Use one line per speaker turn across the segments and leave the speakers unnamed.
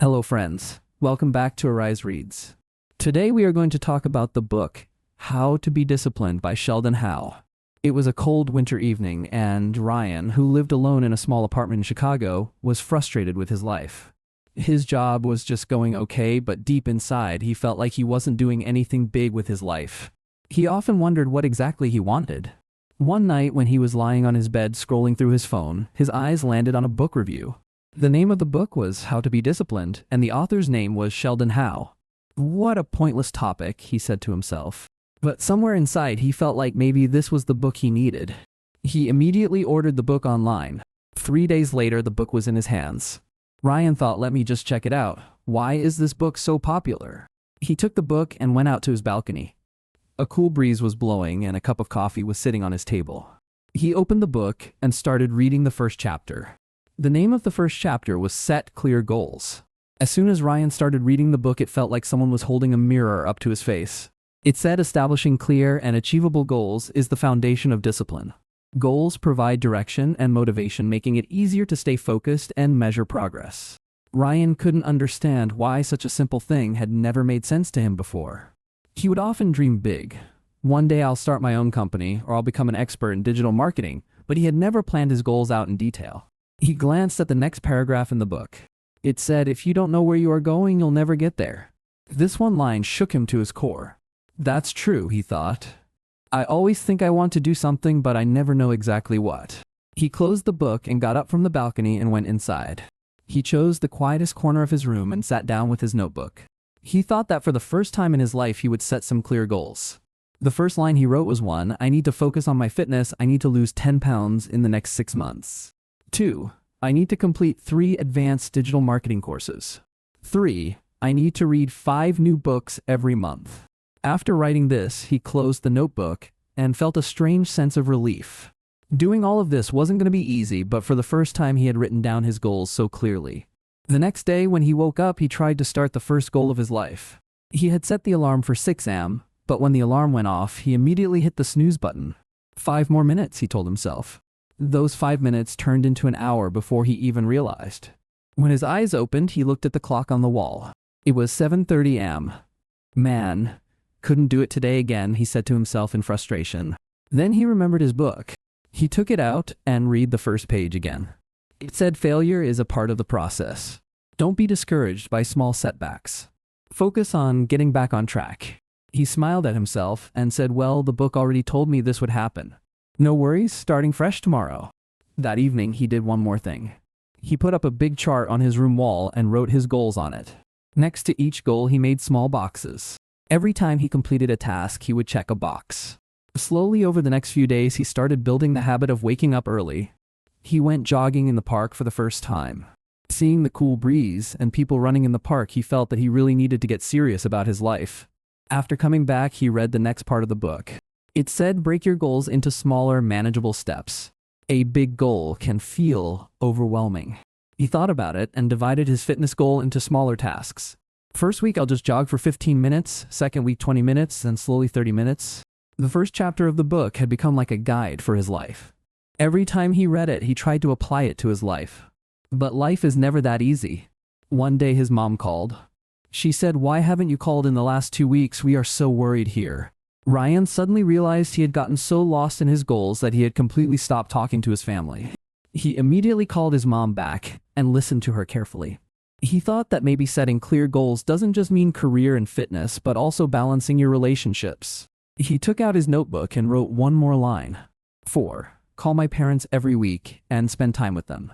Hello friends, welcome back to Arise Reads. Today we are going to talk about the book, How to Be Disciplined by Sheldon Howe. It was a cold winter evening and Ryan, who lived alone in a small apartment in Chicago, was frustrated with his life. His job was just going okay, but deep inside he felt like he wasn't doing anything big with his life. He often wondered what exactly he wanted. One night when he was lying on his bed scrolling through his phone, his eyes landed on a book review. The name of the book was How to Be Disciplined, and the author's name was Sheldon Howe. What a pointless topic, he said to himself. But somewhere inside he felt like maybe this was the book he needed. He immediately ordered the book online. 3 days later, the book was in his hands. Ryan thought, let me just check it out. Why is this book so popular? He took the book and went out to his balcony. A cool breeze was blowing and a cup of coffee was sitting on his table. He opened the book and started reading the first chapter. The name of the first chapter was Set Clear Goals. As soon as Ryan started reading the book, it felt like someone was holding a mirror up to his face. It said establishing clear and achievable goals is the foundation of discipline. Goals provide direction and motivation, making it easier to stay focused and measure progress. Ryan couldn't understand why such a simple thing had never made sense to him before. He would often dream big. One day I'll start my own company, or I'll become an expert in digital marketing, but he had never planned his goals out in detail. He glanced at the next paragraph in the book. It said, if you don't know where you are going, you'll never get there. This one line shook him to his core. That's true, he thought. I always think I want to do something, but I never know exactly what. He closed the book and got up from the balcony and went inside. He chose the quietest corner of his room and sat down with his notebook. He thought that for the first time in his life he would set some clear goals. The first line he wrote was 1. I need to focus on my fitness. I need to lose 10 pounds in the next 6 months. 2. I need to complete 3 advanced digital marketing courses. 3. I need to read 5 new books every month. After writing this, he closed the notebook and felt a strange sense of relief. Doing all of this wasn't going to be easy, but for the first time he had written down his goals so clearly. The next day when he woke up, he tried to start the first goal of his life. He had set the alarm for 6 a.m., but when the alarm went off, he immediately hit the snooze button. 5 more minutes, he told himself. Those 5 minutes turned into an hour before he even realized. When his eyes opened, he looked at the clock on the wall. It was 7:30 a.m. Man, couldn't do it today again, he said to himself in frustration. Then he remembered his book. He took it out and read the first page again. It said failure is a part of the process. Don't be discouraged by small setbacks. Focus on getting back on track. He smiled at himself and said, well, the book already told me this would happen. No worries, starting fresh tomorrow. That evening, he did one more thing. He put up a big chart on his room wall and wrote his goals on it. Next to each goal, he made small boxes. Every time he completed a task, he would check a box. Slowly over the next few days, he started building the habit of waking up early. He went jogging in the park for the first time. Seeing the cool breeze and people running in the park, he felt that he really needed to get serious about his life. After coming back, he read the next part of the book. It said break your goals into smaller, manageable steps. A big goal can feel overwhelming. He thought about it and divided his fitness goal into smaller tasks. First week, I'll just jog for 15 minutes. Second week, 20 minutes, then slowly 30 minutes. The first chapter of the book had become like a guide for his life. Every time he read it, he tried to apply it to his life. But life is never that easy. One day his mom called. She said, why haven't you called in the last 2 weeks? We are so worried here. Ryan suddenly realized he had gotten so lost in his goals that he had completely stopped talking to his family. He immediately called his mom back and listened to her carefully. He thought that maybe setting clear goals doesn't just mean career and fitness, but also balancing your relationships. He took out his notebook and wrote one more line. 4. Call my parents every week and spend time with them.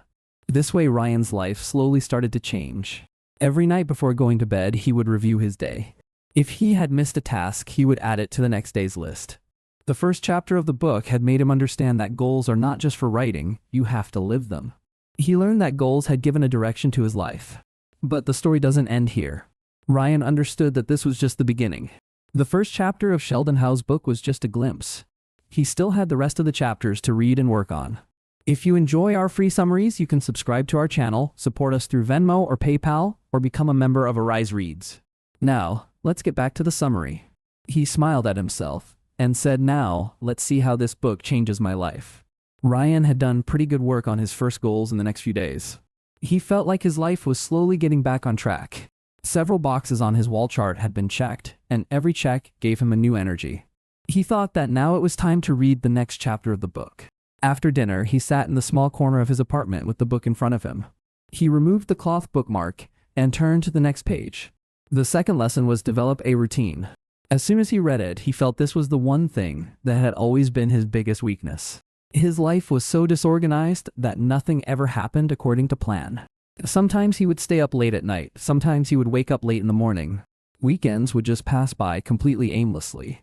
This way, Ryan's life slowly started to change. Every night before going to bed, he would review his day. If he had missed a task, he would add it to the next day's list. The first chapter of the book had made him understand that goals are not just for writing, you have to live them. He learned that goals had given a direction to his life. But the story doesn't end here. Ryan understood that this was just the beginning. The first chapter of Sheldon Howe's book was just a glimpse. He still had the rest of the chapters to read and work on. If you enjoy our free summaries, you can subscribe to our channel, support us through Venmo or PayPal, or become a member of Arise Reads. Now, let's get back to the summary. He smiled at himself and said, now, let's see how this book changes my life. Ryan had done pretty good work on his first goals in the next few days. He felt like his life was slowly getting back on track. Several boxes on his wall chart had been checked, and every check gave him a new energy. He thought that now it was time to read the next chapter of the book. After dinner, he sat in the small corner of his apartment with the book in front of him. He removed the cloth bookmark and turned to the next page. The second lesson was develop a routine. As soon as he read it, he felt this was the one thing that had always been his biggest weakness. His life was so disorganized that nothing ever happened according to plan. Sometimes he would stay up late at night, sometimes he would wake up late in the morning. Weekends would just pass by completely aimlessly.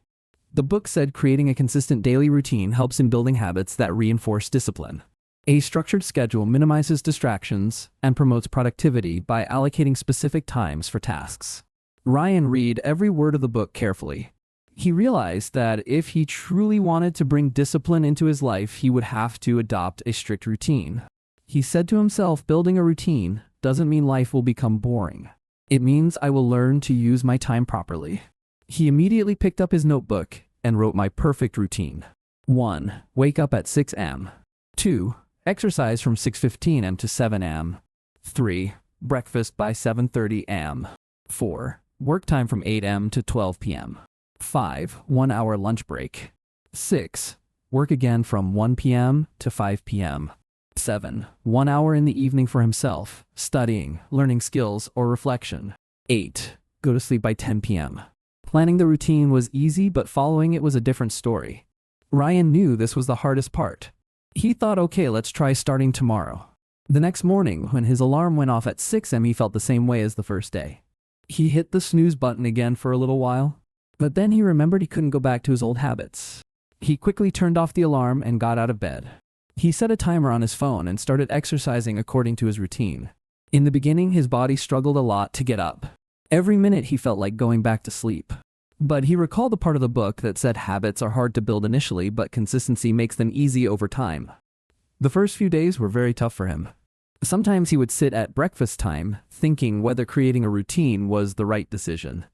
The book said creating a consistent daily routine helps in building habits that reinforce discipline. A structured schedule minimizes distractions and promotes productivity by allocating specific times for tasks. Ryan read every word of the book carefully. He realized that if he truly wanted to bring discipline into his life, he would have to adopt a strict routine. He said to himself, building a routine doesn't mean life will become boring. It means I will learn to use my time properly. He immediately picked up his notebook and wrote my perfect routine. 1. Wake up at 6 a.m. 2. Exercise from 6:15 a.m. to 7 a.m. 3. Breakfast by 7:30 a.m. 4. Work time from 8 a.m. to 12 p.m. 5. 1 hour lunch break. 6. Work again from 1 p.m. to 5 p.m. 7. 1 hour in the evening for himself, studying, learning skills, or reflection. 8. Go to sleep by 10 p.m. Planning the routine was easy, but following it was a different story. Ryan knew this was the hardest part. He thought, okay, let's try starting tomorrow. The next morning, when his alarm went off at 6 a.m., he felt the same way as the first day. He hit the snooze button again for a little while, but then he remembered he couldn't go back to his old habits. He quickly turned off the alarm and got out of bed. He set a timer on his phone and started exercising according to his routine. In the beginning, his body struggled a lot to get up. Every minute he felt like going back to sleep. But he recalled the part of the book that said habits are hard to build initially, but consistency makes them easy over time. The first few days were very tough for him. Sometimes he would sit at breakfast time, thinking whether creating a routine was the right decision.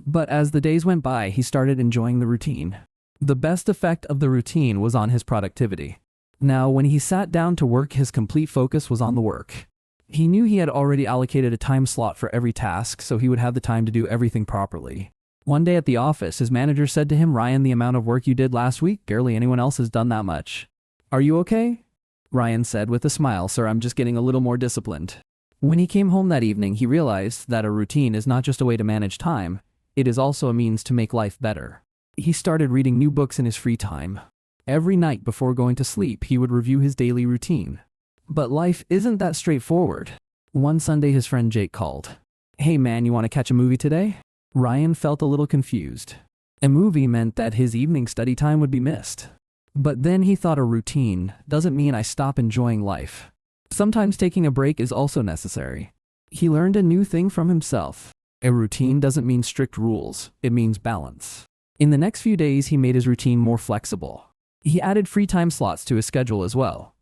But as the days went by, he started enjoying the routine. The best effect of the routine was on his productivity. Now, when he sat down to work, his complete focus was on the work. He knew he had already allocated a time slot for every task, so he would have the time to do everything properly. One day at the office, his manager said to him, "Ryan, the amount of work you did last week, barely anyone else has done that much. Are you okay?" Ryan said with a smile, "Sir, I'm just getting a little more disciplined." When he came home that evening, he realized that a routine is not just a way to manage time, it is also a means to make life better. He started reading new books in his free time. Every night before going to sleep, he would review his daily routine. But life isn't that straightforward. One Sunday, his friend Jake called. "Hey man, you want to catch a movie today?" Ryan felt a little confused. A movie meant that his evening study time would be missed. But then he thought, a routine doesn't mean I stop enjoying life. Sometimes taking a break is also necessary. He learned a new thing from himself. A routine doesn't mean strict rules, it means balance. In the next few days, he made his routine more flexible. He added free time slots to his schedule as well.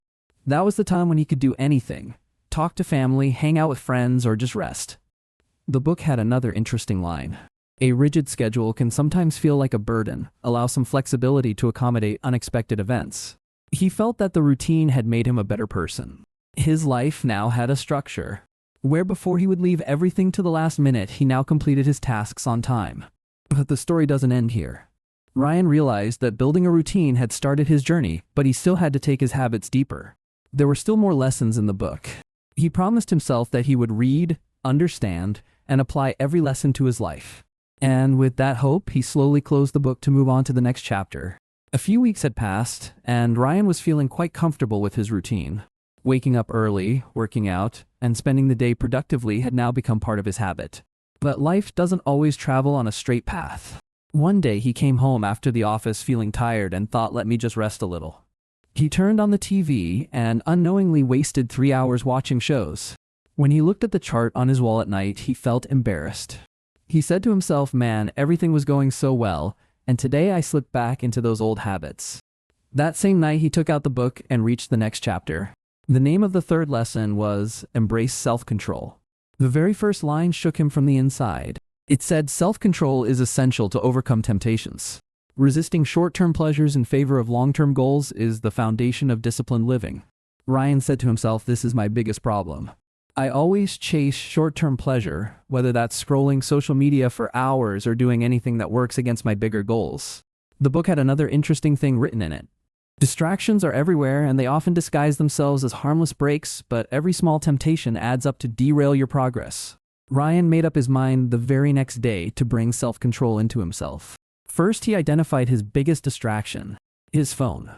That was the time when he could do anything: talk to family, hang out with friends, or just rest. The book had another interesting line. A rigid schedule can sometimes feel like a burden. Allow some flexibility to accommodate unexpected events. He felt that the routine had made him a better person. His life now had a structure. Where before he would leave everything to the last minute, he now completed his tasks on time. But the story doesn't end here. Ryan realized that building a routine had started his journey, but he still had to take his habits deeper. There were still more lessons in the book. He promised himself that he would read, understand, and apply every lesson to his life. And with that hope, he slowly closed the book to move on to the next chapter. A few weeks had passed, and Ryan was feeling quite comfortable with his routine. Waking up early, working out, and spending the day productively had now become part of his habit. But life doesn't always travel on a straight path. One day he came home after the office feeling tired and thought, let me just rest a little. He turned on the TV and unknowingly wasted 3 hours watching shows. When he looked at the chart on his wall at night, he felt embarrassed. He said to himself, man, everything was going so well, and today I slipped back into those old habits. That same night, he took out the book and reached the next chapter. The name of the third lesson was Embrace Self-Control. The very first line shook him from the inside. It said, self-control is essential to overcome temptations. Resisting short-term pleasures in favor of long-term goals is the foundation of disciplined living. Ryan said to himself, this is my biggest problem. I always chase short-term pleasure, whether that's scrolling social media for hours or doing anything that works against my bigger goals. The book had another interesting thing written in it. Distractions are everywhere and they often disguise themselves as harmless breaks, but every small temptation adds up to derail your progress. Ryan made up his mind the very next day to bring self-control into himself. First, he identified his biggest distraction, his phone.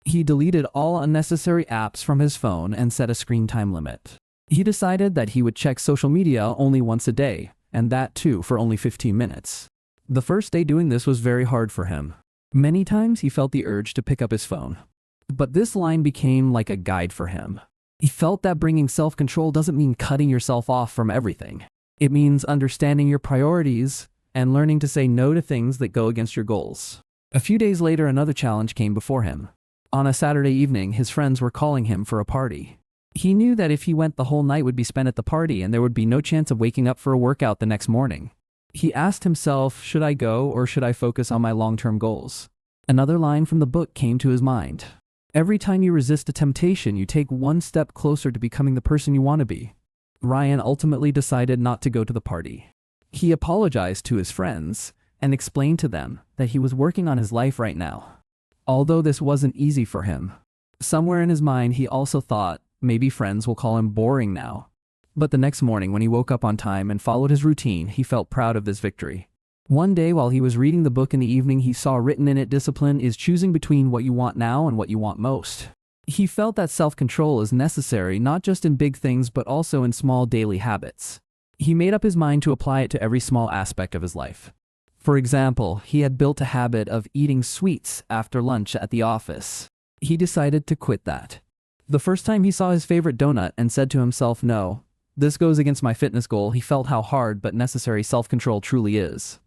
He deleted all unnecessary apps from his phone and set a screen time limit. He decided that he would check social media only once a day, and that too for only 15 minutes. The first day doing this was very hard for him. Many times he felt the urge to pick up his phone. But this line became like a guide for him. He felt that bringing self-control doesn't mean cutting yourself off from everything. It means understanding your priorities and learning to say no to things that go against your goals. A few days later, another challenge came before him. On a Saturday evening, his friends were calling him for a party. He knew that if he went, the whole night would be spent at the party and there would be no chance of waking up for a workout the next morning. He asked himself, should I go or should I focus on my long-term goals? Another line from the book came to his mind. Every time you resist a temptation, you take one step closer to becoming the person you want to be. Ryan ultimately decided not to go to the party. He apologized to his friends and explained to them that he was working on his life right now. Although this wasn't easy for him, somewhere in his mind he also thought maybe friends will call him boring now. But the next morning when he woke up on time and followed his routine, he felt proud of this victory. One day while he was reading the book in the evening, he saw written in it, discipline is choosing between what you want now and what you want most. He felt that self-control is necessary not just in big things but also in small daily habits. He made up his mind to apply it to every small aspect of his life. For example, he had built a habit of eating sweets after lunch at the office. He decided to quit that. The first time he saw his favorite donut and said to himself, no, this goes against my fitness goal, he felt how hard but necessary self-control truly is.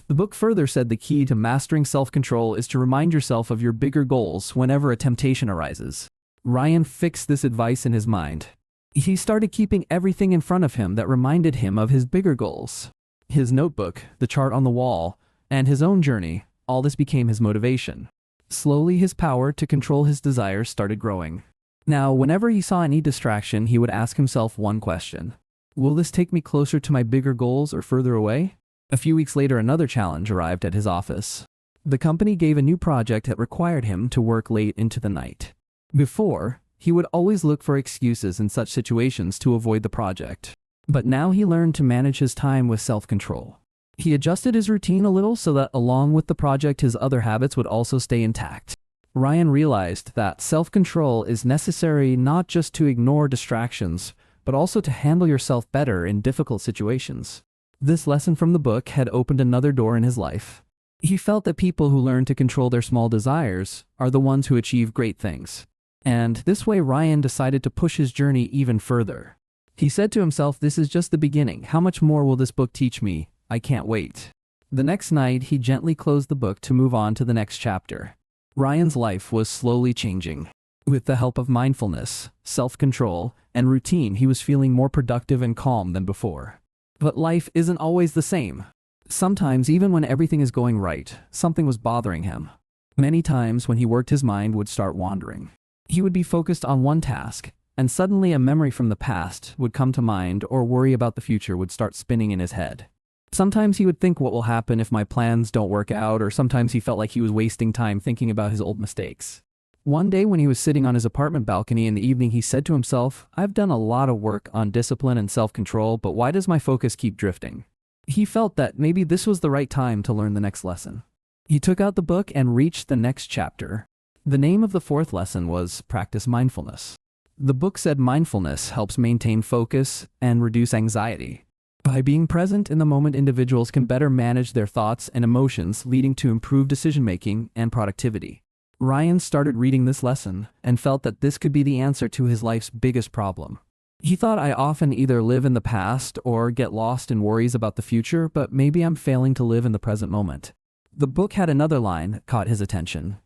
The book further said the key to mastering self-control is to remind yourself of your bigger goals whenever a temptation arises. Ryan fixed this advice in his mind. He started keeping everything in front of him that reminded him of his bigger goals. His notebook, the chart on the wall, and his own journey, all this became his motivation. Slowly, his power to control his desires started growing. Now, whenever he saw any distraction, he would ask himself one question. Will this take me closer to my bigger goals or further away? A few weeks later, another challenge arrived at his office. The company gave a new project that required him to work late into the night. Before, he would always look for excuses in such situations to avoid the project. But now he learned to manage his time with self-control. He adjusted his routine a little so that along with the project, his other habits would also stay intact. Ryan realized that self-control is necessary not just to ignore distractions, but also to handle yourself better in difficult situations. This lesson from the book had opened another door in his life. He felt that people who learn to control their small desires are the ones who achieve great things. And this way, Ryan decided to push his journey even further. He said to himself, this is just the beginning. How much more will this book teach me? I can't wait. The next night, he gently closed the book to move on to the next chapter. Ryan's life was slowly changing. With the help of mindfulness, self-control, and routine, he was feeling more productive and calm than before. But life isn't always the same. Sometimes, even when everything is going right, something was bothering him. Many times when he worked, his mind would start wandering. He would be focused on one task, and suddenly a memory from the past would come to mind, or worry about the future would start spinning in his head. Sometimes he would think, what will happen if my plans don't work out, or sometimes he felt like he was wasting time thinking about his old mistakes. One day when he was sitting on his apartment balcony in the evening, he said to himself, I've done a lot of work on discipline and self-control, but why does my focus keep drifting? He felt that maybe this was the right time to learn the next lesson. He took out the book and reached the next chapter. The name of the fourth lesson was Practice Mindfulness. The book said mindfulness helps maintain focus and reduce anxiety. By being present in the moment, individuals can better manage their thoughts and emotions, leading to improved decision-making and productivity. Ryan started reading this lesson and felt that this could be the answer to his life's biggest problem. He thought, I often either live in the past or get lost in worries about the future, but maybe I'm failing to live in the present moment. The book had another line that caught his attention.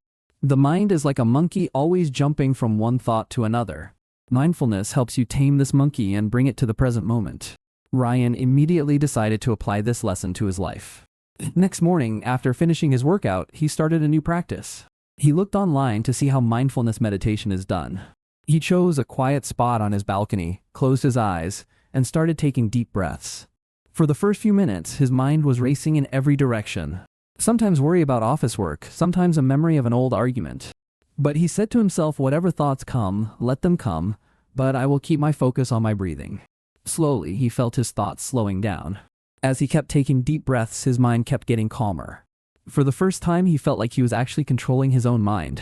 The mind is like a monkey, always jumping from one thought to another. Mindfulness helps you tame this monkey and bring it to the present moment. Ryan immediately decided to apply this lesson to his life. Next morning, after finishing his workout, he started a new practice. He looked online to see how mindfulness meditation is done. He chose a quiet spot on his balcony, closed his eyes, and started taking deep breaths. For the first few minutes, his mind was racing in every direction. Sometimes worry about office work, sometimes a memory of an old argument. But he said to himself, whatever thoughts come, let them come, but I will keep my focus on my breathing. Slowly, he felt his thoughts slowing down. As he kept taking deep breaths, his mind kept getting calmer. For the first time, he felt like he was actually controlling his own mind.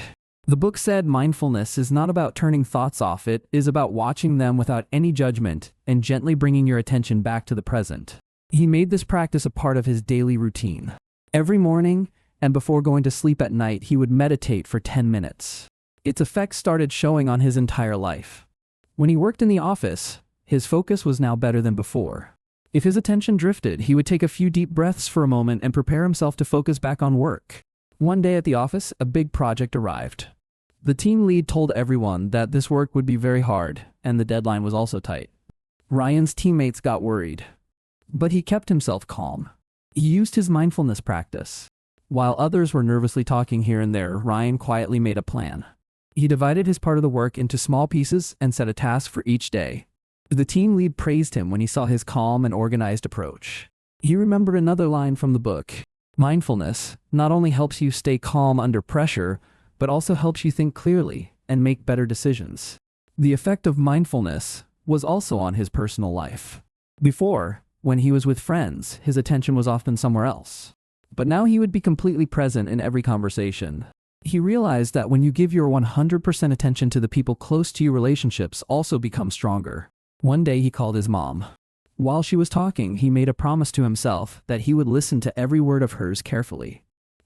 The book said mindfulness is not about turning thoughts off, it is about watching them without any judgment and gently bringing your attention back to the present. He made this practice a part of his daily routine. Every morning and before going to sleep at night, he would meditate for 10 minutes. Its effects started showing on his entire life. When he worked in the office, his focus was now better than before. If his attention drifted, he would take a few deep breaths for a moment and prepare himself to focus back on work. One day at the office, a big project arrived. The team lead told everyone that this work would be very hard, and the deadline was also tight. Ryan's teammates got worried, but he kept himself calm. He used his mindfulness practice. While others were nervously talking here and there, Ryan quietly made a plan. He divided his part of the work into small pieces and set a task for each day. The team lead praised him when he saw his calm and organized approach. He remembered another line from the book. Mindfulness not only helps you stay calm under pressure, but also helps you think clearly and make better decisions. The effect of mindfulness was also on his personal life. Before, when he was with friends, his attention was often somewhere else. But now he would be completely present in every conversation. He realized that when you give your 100% attention to the people close to you, relationships also become stronger. One day he called his mom. While she was talking, he made a promise to himself that he would listen to every word of hers carefully.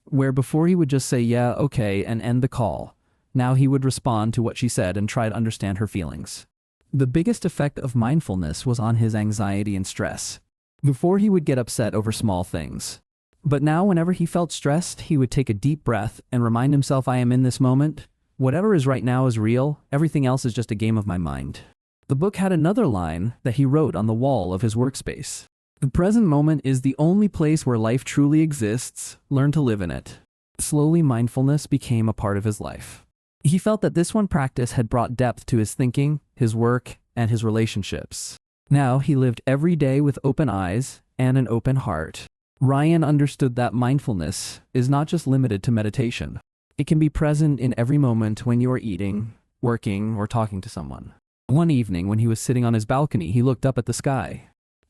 Where before he would just say, yeah, okay, and end the call, now he would respond to what she said and try to understand her feelings. The biggest effect of mindfulness was on his anxiety and stress. Before he would get upset over small things. But now whenever he felt stressed, he would take a deep breath and remind himself, I am in this moment. Whatever is right now is real. Everything else is just a game of my mind. The book had another line that he wrote on the wall of his workspace. The present moment is the only place where life truly exists. Learn to live in it. Slowly, mindfulness became a part of his life. He felt that this one practice had brought depth to his thinking, his work, and his relationships. Now he lived every day with open eyes and an open heart. Ryan understood that mindfulness is not just limited to meditation. It can be present in every moment when you are eating, working, or talking to someone. One evening when he was sitting on his balcony, he looked up at the sky.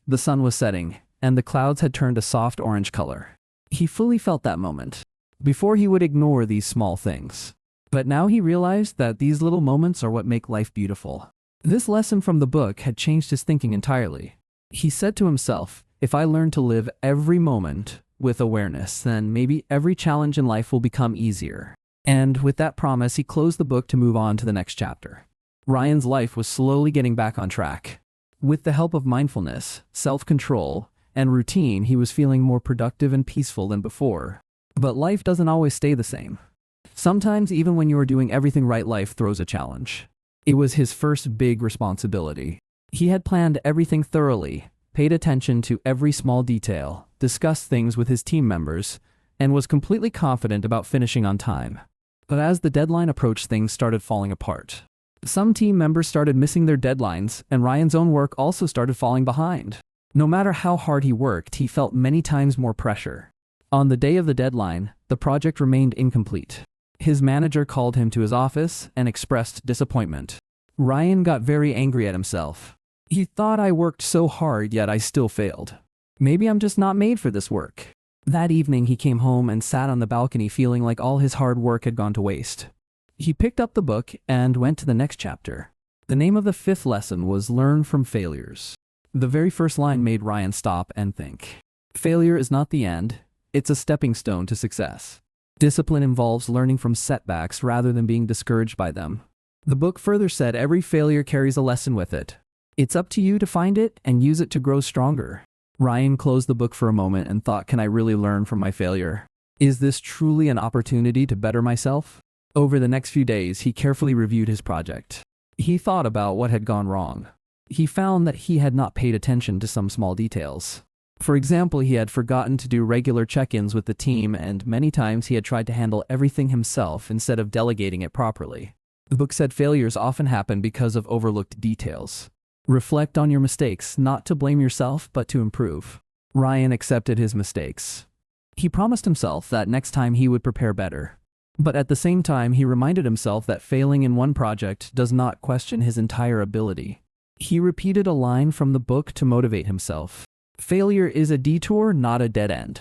The sun was setting, and the clouds had turned a soft orange color. He fully felt that moment. Before he would ignore these small things. But now he realized that these little moments are what make life beautiful. This lesson from the book had changed his thinking entirely. He said to himself, if I learn to live every moment with awareness, then maybe every challenge in life will become easier. And with that promise, he closed the book to move on to the next chapter. Ryan's life was slowly getting back on track. With the help of mindfulness, self-control, and routine, he was feeling more productive and peaceful than before. But life doesn't always stay the same. Sometimes, even when you are doing everything right, life throws a challenge. It was his first big responsibility. He had planned everything thoroughly, paid attention to every small detail, discussed things with his team members, and was completely confident about finishing on time. But as the deadline approached, things started falling apart. Some team members started missing their deadlines, and Ryan's own work also started falling behind. No matter how hard he worked, he felt many times more pressure. On the day of the deadline, the project remained incomplete. His manager called him to his office and expressed disappointment. Ryan got very angry at himself. He thought, I worked so hard, yet I still failed. Maybe I'm just not made for this work. That evening, he came home and sat on the balcony feeling like all his hard work had gone to waste. He picked up the book and went to the next chapter. The name of the 5th lesson was Learn from Failures. The very first line made Ryan stop and think. Failure is not the end, it's a stepping stone to success. Discipline involves learning from setbacks rather than being discouraged by them. The book further said every failure carries a lesson with it. It's up to you to find it and use it to grow stronger. Ryan closed the book for a moment and thought, can I really learn from my failure? Is this truly an opportunity to better myself? Over the next few days, he carefully reviewed his project. He thought about what had gone wrong. He found that he had not paid attention to some small details. For example, he had forgotten to do regular check-ins with the team, and many times he had tried to handle everything himself instead of delegating it properly. The book said failures often happen because of overlooked details. Reflect on your mistakes, not to blame yourself, but to improve. Ryan accepted his mistakes. He promised himself that next time he would prepare better. But at the same time, he reminded himself that failing in one project does not question his entire ability. He repeated a line from the book to motivate himself. Failure is a detour, not a dead end.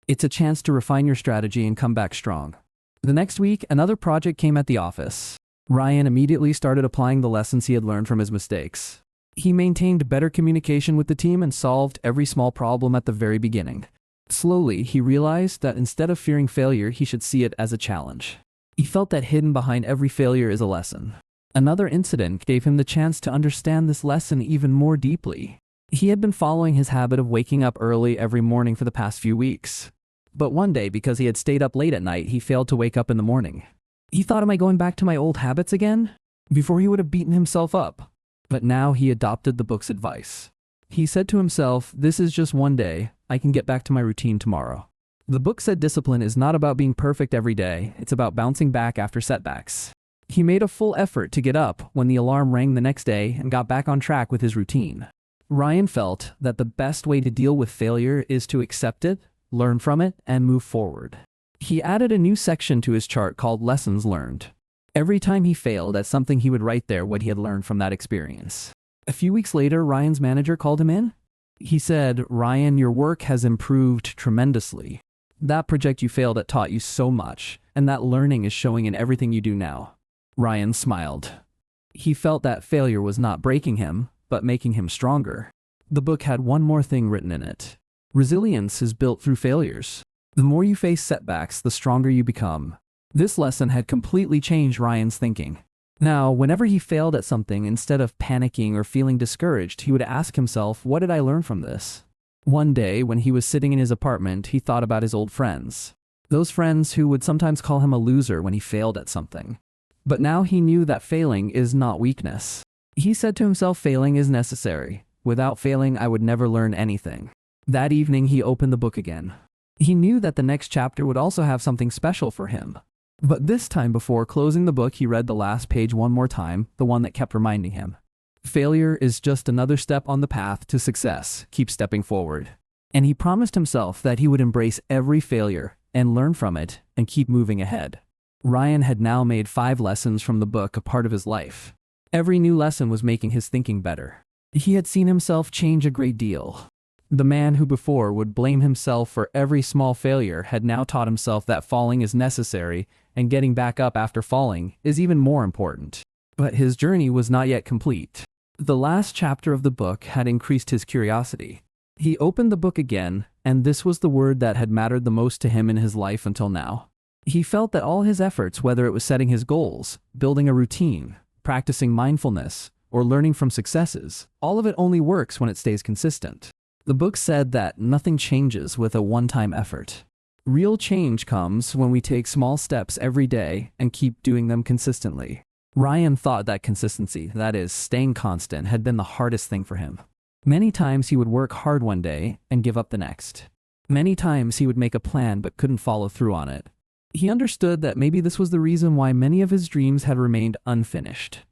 It's a chance to refine your strategy and come back strong. The next week, another project came at the office. Ryan immediately started applying the lessons he had learned from his mistakes. He maintained better communication with the team and solved every small problem at the very beginning. Slowly, he realized that instead of fearing failure, he should see it as a challenge. He felt that hidden behind every failure is a lesson. Another incident gave him the chance to understand this lesson even more deeply. He had been following his habit of waking up early every morning for the past few weeks. But one day, because he had stayed up late at night, he failed to wake up in the morning. He thought, am I going back to my old habits again? Before he would have beaten himself up. But now he adopted the book's advice. He said to himself, this is just one day, I can get back to my routine tomorrow. The book said discipline is not about being perfect every day, it's about bouncing back after setbacks. He made a full effort to get up when the alarm rang the next day and got back on track with his routine. Ryan felt that the best way to deal with failure is to accept it, learn from it, and move forward. He added a new section to his chart called Lessons Learned. Every time he failed at something, he would write there what he had learned from that experience. A few weeks later, Ryan's manager called him in. He said, Ryan, your work has improved tremendously. That project you failed at taught you so much, and that learning is showing in everything you do now. Ryan smiled. He felt that failure was not breaking him, but making him stronger. The book had one more thing written in it. Resilience is built through failures. The more you face setbacks, the stronger you become. This lesson had completely changed Ryan's thinking. Now, whenever he failed at something, instead of panicking or feeling discouraged, he would ask himself, what did I learn from this? One day, when he was sitting in his apartment, he thought about his old friends. Those friends who would sometimes call him a loser when he failed at something. But now he knew that failing is not weakness. He said to himself, failing is necessary. Without failing, I would never learn anything. That evening, he opened the book again. He knew that the next chapter would also have something special for him. But this time, before closing the book, he read the last page one more time, the one that kept reminding him. Failure is just another step on the path to success. Keep stepping forward. And he promised himself that he would embrace every failure and learn from it and keep moving ahead. Ryan had now made 5 lessons from the book a part of his life. Every new lesson was making his thinking better. He had seen himself change a great deal. The man who before would blame himself for every small failure had now taught himself that falling is necessary and getting back up after falling is even more important. But his journey was not yet complete. The last chapter of the book had increased his curiosity. He opened the book again, and this was the word that had mattered the most to him in his life until now. He felt that all his efforts, whether it was setting his goals, building a routine, practicing mindfulness, or learning from successes, all of it only works when it stays consistent. The book said that nothing changes with a one-time effort. Real change comes when we take small steps every day and keep doing them consistently. Ryan thought that consistency, that is, staying constant, had been the hardest thing for him. Many times he would work hard one day and give up the next. Many times he would make a plan but couldn't follow through on it. He understood that maybe this was the reason why many of his dreams had remained unfinished.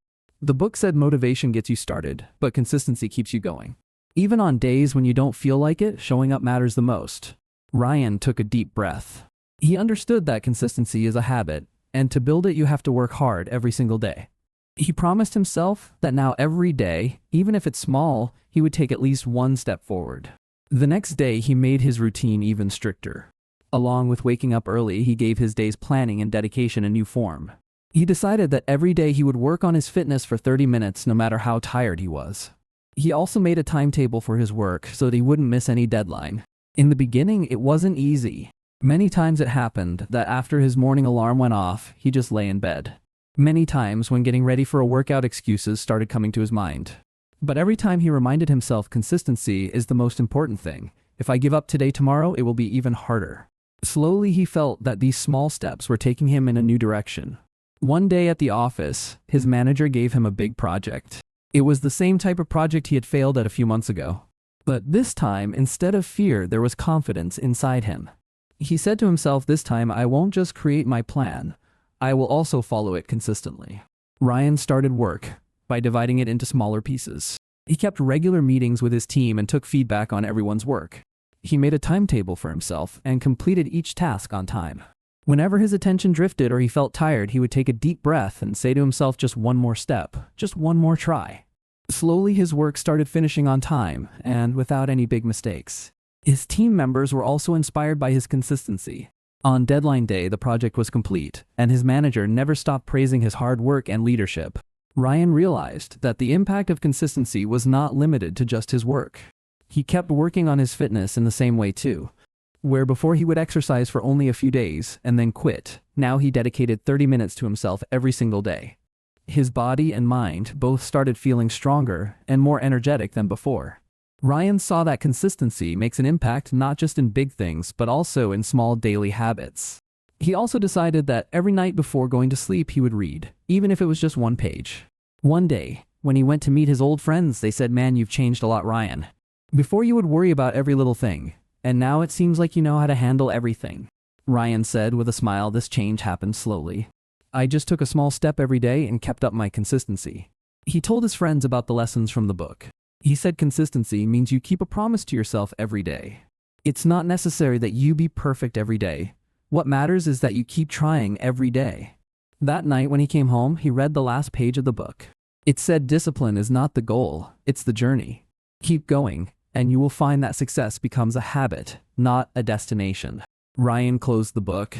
The book said motivation gets you started, but consistency keeps you going. Even on days when you don't feel like it, showing up matters the most. Ryan took a deep breath. He understood that consistency is a habit, and to build it you have to work hard every single day. He promised himself that now every day, even if it's small, he would take at least one step forward. The next day he made his routine even stricter. Along with waking up early, he gave his day's planning and dedication a new form. He decided that every day he would work on his fitness for 30 minutes no matter how tired he was. He also made a timetable for his work so that he wouldn't miss any deadline. In the beginning, it wasn't easy. Many times it happened that after his morning alarm went off, he just lay in bed. Many times when getting ready for a workout, excuses started coming to his mind. But every time he reminded himself consistency is the most important thing. If I give up today, tomorrow, it will be even harder. Slowly he felt that these small steps were taking him in a new direction. One day at the office, his manager gave him a big project. It was the same type of project he had failed at a few months ago. But this time, instead of fear, there was confidence inside him. He said to himself, this time I won't just create my plan, I will also follow it consistently. Ryan started work by dividing it into smaller pieces. He kept regular meetings with his team and took feedback on everyone's work. He made a timetable for himself and completed each task on time. Whenever his attention drifted or he felt tired, he would take a deep breath and say to himself, just one more step, just one more try. Slowly, his work started finishing on time and without any big mistakes. His team members were also inspired by his consistency. On deadline day, the project was complete, and his manager never stopped praising his hard work and leadership. Ryan realized that the impact of consistency was not limited to just his work. He kept working on his fitness in the same way too, where before he would exercise for only a few days and then quit. Now he dedicated 30 minutes to himself every single day. His body and mind both started feeling stronger and more energetic than before. Ryan saw that consistency makes an impact not just in big things, but also in small daily habits. He also decided that every night before going to sleep he would read, even if it was just one page. One day, when he went to meet his old friends, they said, "Man, you've changed a lot, Ryan. Before you would worry about every little thing, and now it seems like you know how to handle everything." Ryan said with a smile, "This change happened slowly. I just took a small step every day and kept up my consistency." He told his friends about the lessons from the book. He said consistency means you keep a promise to yourself every day. It's not necessary that you be perfect every day. What matters is that you keep trying every day. That night when he came home, he read the last page of the book. It said discipline is not the goal, it's the journey. Keep going, and you will find that success becomes a habit, not a destination. Ryan closed the book.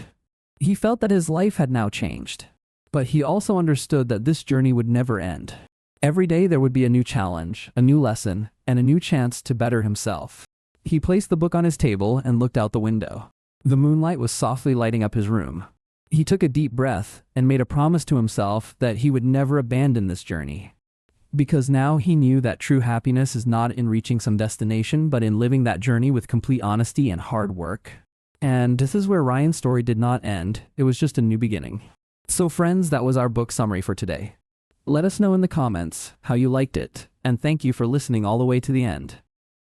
He felt that his life had now changed, but he also understood that this journey would never end. Every day there would be a new challenge, a new lesson, and a new chance to better himself. He placed the book on his table and looked out the window. The moonlight was softly lighting up his room. He took a deep breath and made a promise to himself that he would never abandon this journey. Because now he knew that true happiness is not in reaching some destination, but in living that journey with complete honesty and hard work. And this is where Ryan's story did not end. It was just a new beginning. So friends, that was our book summary for today. Let us know in the comments how you liked it, and thank you for listening all the way to the end.